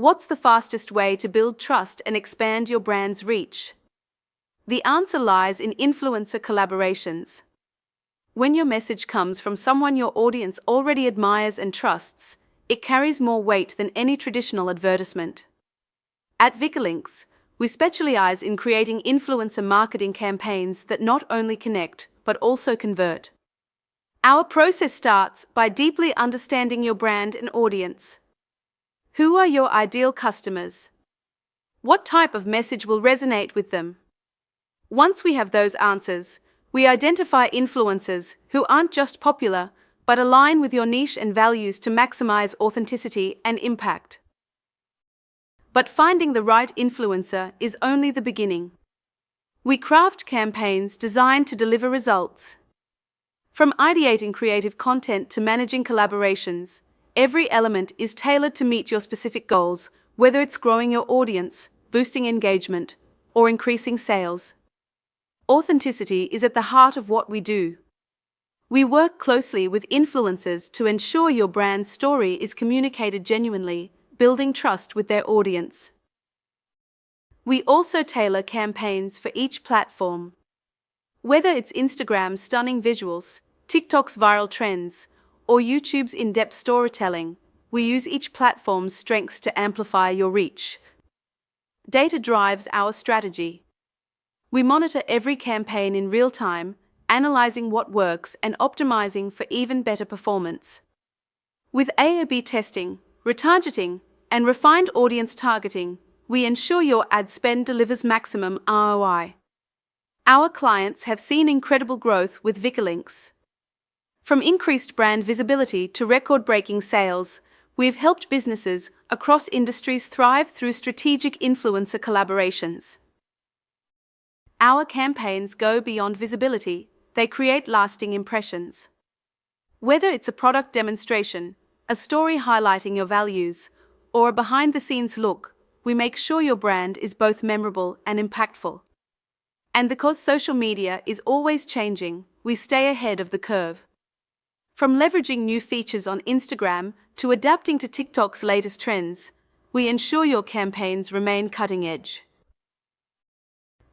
What's the fastest way to build trust and expand your brand's reach? The answer lies in influencer collaborations. When your message comes from someone your audience already admires and trusts, it carries more weight than any traditional advertisement. At Vikilinks, we specialize in creating influencer marketing campaigns that not only connect, but also convert. Our process starts by deeply understanding your brand and audience. Who are your ideal customers? What type of message will resonate with them? Once we have those answers, we identify influencers who aren't just popular, but align with your niche and values to maximize authenticity and impact. But finding the right influencer is only the beginning. We craft campaigns designed to deliver results. From ideating creative content to managing collaborations, every element is tailored to meet your specific goals, whether it's growing your audience, boosting engagement, or increasing sales. Authenticity is at the heart of what we do. We work closely with influencers to ensure your brand's story is communicated genuinely, building trust with their audience. We also tailor campaigns for each platform. Whether it's Instagram's stunning visuals, TikTok's viral trends, or YouTube's in-depth storytelling, we use each platform's strengths to amplify your reach. Data drives our strategy. We monitor every campaign in real time, analyzing what works and optimizing for even better performance. With A/B testing, retargeting, and refined audience targeting, we ensure your ad spend delivers maximum ROI. Our clients have seen incredible growth with Vikilinks. From increased brand visibility to record-breaking sales, we've helped businesses across industries thrive through strategic influencer collaborations. Our campaigns go beyond visibility, they create lasting impressions. Whether it's a product demonstration, a story highlighting your values, or a behind-the-scenes look, we make sure your brand is both memorable and impactful. And because social media is always changing, we stay ahead of the curve. From leveraging new features on Instagram to adapting to TikTok's latest trends, we ensure your campaigns remain cutting edge.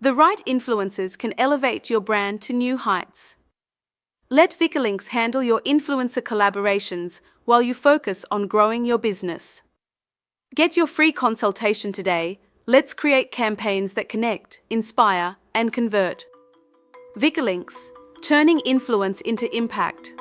The right influencers can elevate your brand to new heights. Let Vikilinks handle your influencer collaborations while you focus on growing your business. Get your free consultation today. Let's create campaigns that connect, inspire, and convert. Vikilinks, turning influence into impact.